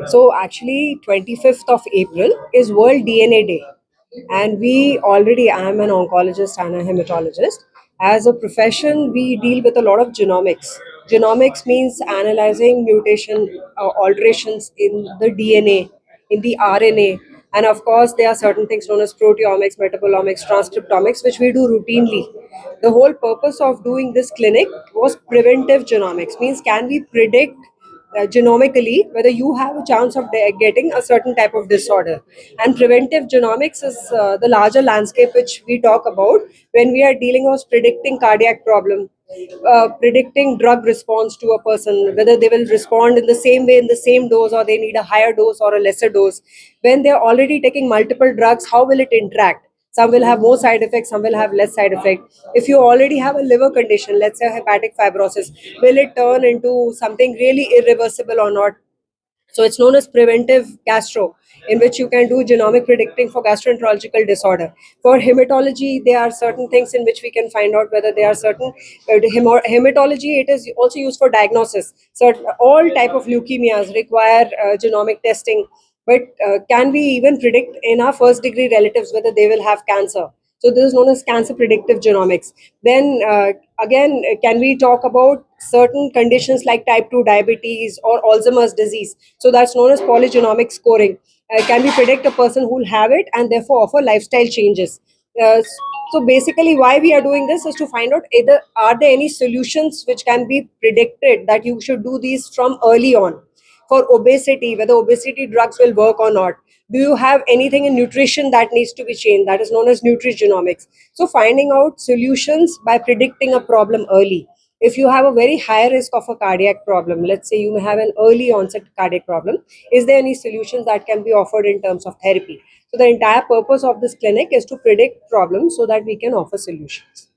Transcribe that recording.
So actually, 25th of April is World DNA Day, and I'm an oncologist and a hematologist. As a profession, we deal with a lot of genomics. Genomics means analyzing mutation alterations in the DNA, in the RNA, and of course, there are certain things known as proteomics, metabolomics, transcriptomics, which we do routinely. The whole purpose of doing this clinic was preventive genomics, means can we predict genomically whether you have a chance of getting a certain type of disorder. And preventive genomics is the larger landscape which we talk about when we are dealing with predicting cardiac problem, predicting drug response to a person, whether they will respond in the same way in the same dose, or they need a higher dose or a lesser dose. When they're already taking multiple drugs, how will it interact? Some will have more side effects, some will have less side effect. If you already have a liver condition, let's say hepatic fibrosis, will it turn into something really irreversible or not? So it's known as preventive gastro, in which you can do genomic predicting for gastroenterological disorder. For hematology, there are certain things in which we can find out whether there are certain hematology. It is also used for diagnosis. Certain all type of leukemias require genomic testing. But can we even predict in our first degree relatives whether they will have cancer? So this is known as cancer predictive genomics. Then again, can we talk about certain conditions like type 2 diabetes or Alzheimer's disease? So that's known as polygenomic scoring. Can we predict a person who will have it and therefore offer lifestyle changes? Uh, so basically, why we are doing this is to find out either are there any solutions which can be predicted that you should do these from early on. For obesity, whether obesity drugs will work or not. Do you have anything in nutrition that needs to be changed? That is known as nutrigenomics. So finding out solutions by predicting a problem early. If you have a very high risk of a cardiac problem, let's say you may have an early onset cardiac problem, is there any solutions that can be offered in terms of therapy? So the entire purpose of this clinic is to predict problems so that we can offer solutions.